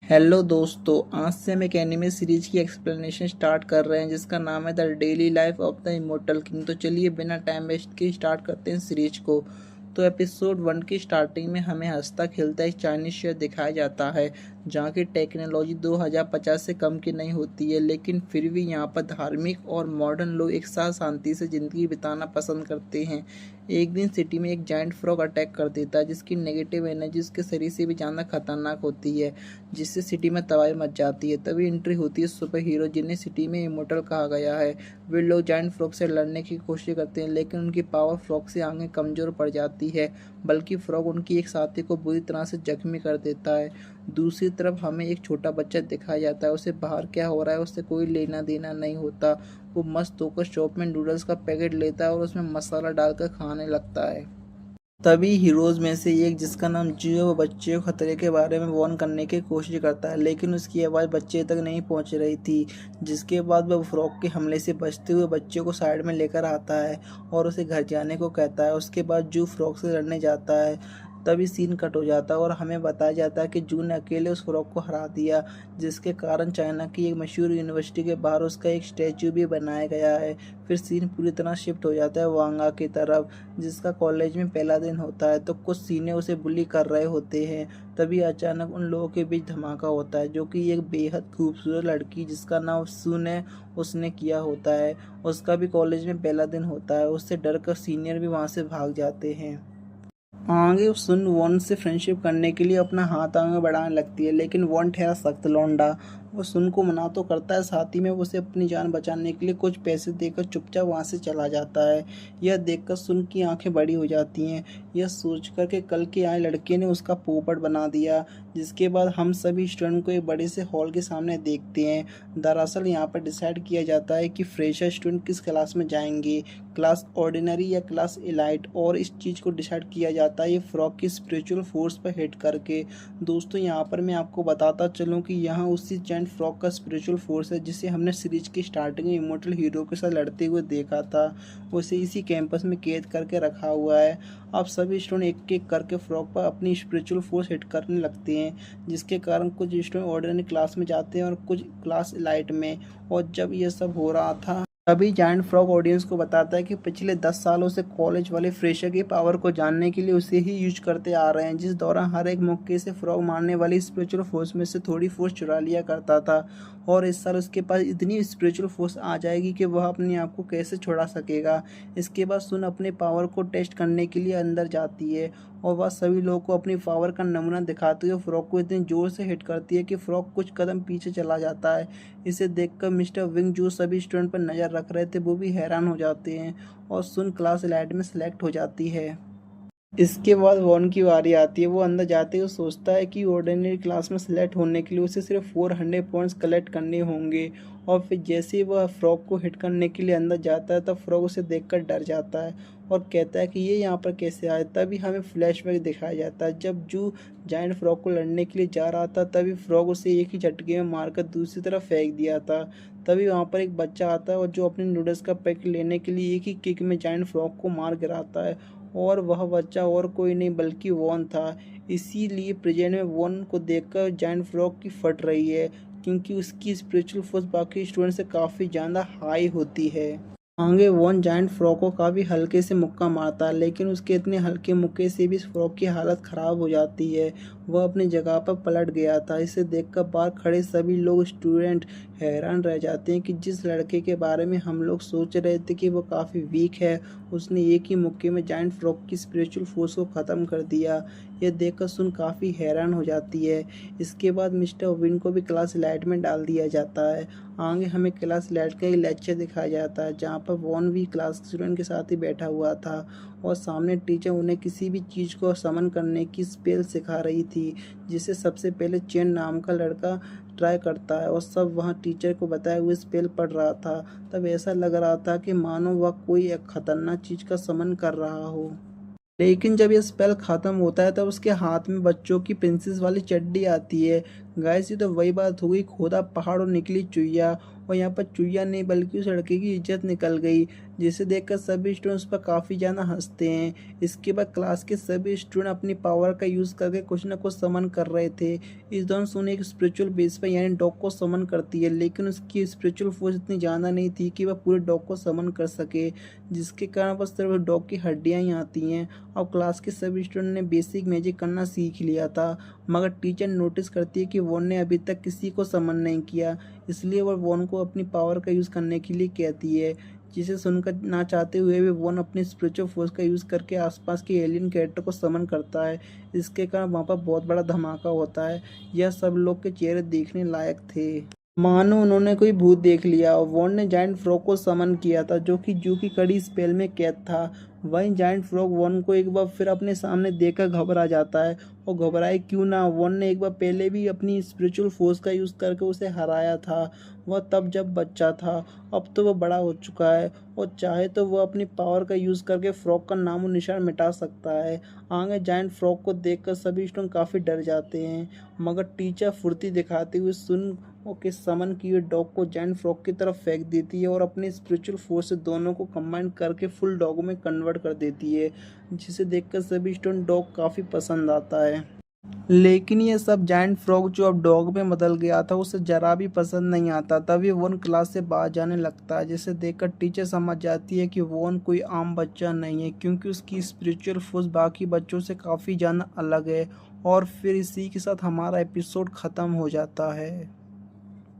Hello दोस्तों, आज से हम एक एनिमे सीरीज की एक्सप्लेनेशन स्टार्ट कर रहे हैं जिसका नाम है the daily life of the immortal king. तो चलिए बिना टाइम वेस्ट के स्टार्ट करते हैं सीरीज को। तो एपिसोड 1 की स्टार्टिंग में हमें हंसता खेलता एक चाइनीज शहर दिखाया जाता है जहाँ की टेक्नोलॉजी 2050 से कम की नहीं होती है, लेकिन फिर भी यहाँ पर धार्मिक और मॉडर्न लोग एक साथ शांति से ज़िंदगी बिताना पसंद करते हैं। एक दिन सिटी में एक जायंट फ्रॉग अटैक कर देता है जिसकी नेगेटिव एनर्जी उसके शरीर से भी ज़्यादा खतरनाक होती है, जिससे सिटी में तबाही मच जाती है। तभी एंट्री होती है सुपर हीरो जिन्हें सिटी में इमोर्टल कहा गया है। वे लोग जायंट फ्रॉग से लड़ने की कोशिश करते हैं, लेकिन उनकी पावर फ्रॉग से आगे कमज़ोर पड़ जाती है, बल्कि फ्रॉग उनकी एक साथी को बुरी तरह से जख्मी कर देता है। दूसरी तरफ हमें एक छोटा बच्चा दिखाया जाता है। उसे बाहर क्या हो रहा है उससे कोई लेना देना नहीं होता। वो मस्त होकर शॉप में नूडल्स का पैकेट लेता है और उसमें मसाला डालकर खाने लगता है। तभी हीरोज में से एक जिसका नाम जियो, वो बच्चे को खतरे के बारे में वार्न करने की कोशिश करता है, लेकिन उसकी आवाज़ बच्चे तक नहीं पहुंच रही थी। जिसके बाद वह फ्रॉग के हमले से बचते हुए बच्चे को साइड में लेकर आता है और उसे घर जाने को कहता है। उसके बाद जू फ्रॉग से लड़ने जाता है। तभी सीन कट हो जाता है और हमें बताया जाता है कि जू ने अकेले उस फ्रॉग को हरा दिया, जिसके कारण चाइना की एक मशहूर यूनिवर्सिटी के बाहर उसका एक स्टैचू भी बनाया गया है। फिर सीन पूरी तरह शिफ्ट हो जाता है वांगा की तरफ, जिसका कॉलेज में पहला दिन होता है। तो कुछ सीनियर उसे बुली कर रहे होते हैं। तभी अचानक उन लोगों के बीच धमाका होता है, जो कि एक बेहद खूबसूरत लड़की जिसका नाम सुन है उसने किया होता है। उसका भी कॉलेज में पहला दिन होता है। उससे डर कर सीनियर भी वहाँ से भाग जाते हैं। आगे सुन वॉन से फ्रेंडशिप करने के लिए अपना हाथ आगे बढ़ाने लगती है, लेकिन वॉन ठहरा सख्त लौंडा। वो सुन को मना तो करता है, साथ ही में उसे अपनी जान बचाने के लिए कुछ पैसे देकर चुपचाप वहाँ से चला जाता है। यह देखकर सुन की आंखें बड़ी हो जाती हैं, यह सोचकर कि कल के आए लड़के ने उसका पोपट बना दिया। जिसके बाद हम सभी स्टूडेंट को एक बड़े से हॉल के सामने देखते हैं। दरअसल यहाँ पर डिसाइड किया जाता है कि फ्रेशर स्टूडेंट किस क्लास में जाएंगे, क्लास ऑर्डिनरी या क्लास एलाइट, और इस चीज़ को डिसाइड किया जाता है ये फ्रॉग की स्पिरिचुअल फोर्स पर हिट करके। दोस्तों यहाँ पर मैं आपको बताता चलूँ कि यहाँ उसी जायंट फ्रॉग का स्पिरिचुअल फोर्स है जिसे हमने सीरीज की स्टार्टिंग में इमोर्टल हीरो के साथ लड़ते हुए देखा था। उसे इसी कैंपस में कैद करके रखा हुआ है। अब सभी स्टूडेंट एक एक करके फ्रॉग पर अपनी स्पिरिचुअल फोर्स हिट करने लगते हैं, जिसके कारण कुछ स्टूडेंट ऑर्डिनरी क्लास में जाते हैं और कुछ क्लास एलाइट में। और जब यह सब हो रहा था तभी जायंट फ्रॉग ऑडियंस को बताता है कि पिछले 10 सालों से कॉलेज वाले फ्रेशर की पावर को जानने के लिए उसे ही यूज करते आ रहे हैं, जिस दौरान हर एक मौके से फ्रॉग मारने वाली स्पिरिचुअल फोर्स में से थोड़ी फोर्स चुरा लिया करता था। और इस साल उसके पास इतनी स्पिरिचुअल फोर्स आ जाएगी कि वह अपने आप को कैसे छुड़ा सकेगा। इसके बाद सुन अपने पावर को टेस्ट करने के लिए अंदर जाती है और वह सभी लोगों को अपनी पावर का नमूना दिखाते हुए फ्रॉग को इतनी जोर से हिट करती है कि फ्रॉग कुछ कदम पीछे चला जाता है। इसे देखकर मिस्टर विंग जो सभी स्टूडेंट पर नज़र रख रहे थे वो भी हैरान हो जाते हैं और सुन क्लास एलाइट में सेलेक्ट हो जाती है। इसके बाद वॉन की बारी आती है। वो अंदर जाते ही सोचता है कि ऑर्डिनरी क्लास में सेलेक्ट होने के लिए उसे सिर्फ 400 पॉइंट्स कलेक्ट करने होंगे। और फिर जैसे ही वह फ्रॉग को हिट करने के लिए अंदर जाता है तब फ्रॉग उसे देखकर डर जाता है और कहता है कि ये यहाँ पर कैसे आए। तभी हमें फ्लैशबैक दिखाया जाता है जब जू जायंट फ्रॉग को लड़ने के लिए जा रहा था, तभी फ्रॉग उसे एक ही झटके में मारकर दूसरी तरफ फेंक दिया था। तभी वहाँ पर एक बच्चा आता है और जो अपने नूडल्स का पैकेट लेने के लिए एक ही किक में जायंट फ्रॉग को मार गिराता है, और वह बच्चा और कोई नहीं बल्कि वॉन था। इसीलिए प्रेजेंट में वॉन को देखकर जायंट फ्रॉग की फट रही है, क्योंकि उसकी स्पिरिचुअल फोर्स बाकी स्टूडेंट से काफ़ी ज़्यादा हाई होती है। आगे वॉन जायंट फ्रॉग को काफ़ी हल्के से मुक्का मारता है, लेकिन उसके इतने हल्के मुक्के से भी फ्रॉग की हालत ख़राब हो जाती है। वह अपनी जगह पर पलट गया था। इसे देखकर बाहर खड़े सभी लोग स्टूडेंट हैरान रह जाते हैं कि जिस लड़के के बारे में हम लोग सोच रहे थे कि वो काफ़ी वीक है, उसने एक ही मुक्के में जायंट फ्रॉग की स्पिरिचुअल फोर्स को ख़त्म कर दिया। यह देखकर सुन काफ़ी हैरान हो जाती है। इसके बाद मिस्टर विन को भी क्लास लाइट में डाल दिया जाता है। आगे हमें क्लास लाइट का एक लेक्चर दिखाया जाता है जहाँ पर वॉन भी क्लास स्टूडेंट के साथ ही बैठा हुआ था और सामने टीचर उन्हें किसी भी चीज़ को समन करने की स्पेल सिखा रही थी, जिसे सबसे पहले चेन नाम का लड़का ट्राई करता है और सब वहाँ टीचर को बताए हुए स्पेल पढ़ रहा था। तब ऐसा लग रहा था कि मानो वह कोई एक खतरनाक चीज़ का समन कर रहा हो। लेकिन जब ये स्पेल खत्म होता है तब उसके हाथ में बच्चों की प्रिंसेस वाली चड्डी आती है। गाइस ये तो वही बात हो गई, खोदा पहाड़ और निकली चुईया। और यहाँ पर चुईया नहीं बल्कि उस लड़के की इज्जत निकल गई। जिसे देखकर सभी स्टूडेंट्स पर काफ़ी ज़्यादा हंसते हैं। इसके बाद क्लास के सभी स्टूडेंट अपनी पावर का यूज़ करके कुछ ना कुछ समन कर रहे थे। इस दौरान सुन एक स्पिरिचुअल बेस पर यानी डॉग को समन करती है, लेकिन उसकी स्पिरिचुअल फोर्स इतनी ज़्यादा नहीं थी कि वह पूरे डॉग को समन कर सके, जिसके कारण बस सिर्फ डॉग की हड्डियाँ ही आती हैं। अब क्लास के सभी स्टूडेंट ने बेसिक मैजिक करना सीख लिया था, मगर टीचर नोटिस करती है कि वॉन ने अभी तक किसी को समन नहीं किया, इसलिए वह वॉन को अपनी पावर का यूज़ करने के लिए कहती है। जिसे सुनकर ना चाहते हुए भी वॉन अपनी स्पिरिचुअल फोर्स का यूज़ करके आसपास के एलियन कैरेक्टर को समन करता है। इसके कारण वहाँ पर बहुत बड़ा धमाका होता है। यह सब लोग के चेहरे देखने लायक थे, मानो उन्होंने कोई भूत देख लिया। वॉन ने जायंट फ्रॉग को समन किया था, जो कि जू की कड़ी स्पेल में कैद था। वहीं जायंट फ्रॉग वॉन को एक बार फिर अपने सामने देखकर घबरा जाता है, और घबराए क्यों ना, वॉन ने एक बार पहले भी अपनी स्पिरिचुअल फोर्स का यूज़ करके उसे हराया था। वह तब जब बच्चा था, अब तो वह बड़ा हो चुका है और चाहे तो वह अपनी पावर का यूज़ करके फ्रॉग का नामो निशान मिटा सकता है। आगे जायंट फ्रॉग को देखकर सभी स्टूडेंट काफ़ी डर जाते हैं, मगर टीचर फुर्ती दिखाते हुए सुन के समन किए डॉग को जायंट फ्रॉग की तरफ फेंक देती है और अपनी स्पिरिचुअल फोर्स से दोनों को कंबाइन करके फुल डॉग में कन्वर्ट कर देती है, जिसे देखकर सभी स्टूडेंट डॉग काफ़ी पसंद आता है। लेकिन ये सब जायंट फ्रॉग जो अब डॉग में बदल गया था उसे जरा भी पसंद नहीं आता। तभी वॉन क्लास से बाहर जाने लगता है, जिसे देखकर टीचर समझ जाती है कि वॉन कोई आम बच्चा नहीं है, क्योंकि उसकी स्पिरिचुअल फोर्स बाकी बच्चों से काफ़ी ज़्यादा अलग है। और फिर इसी के साथ हमारा एपिसोड ख़त्म हो जाता है।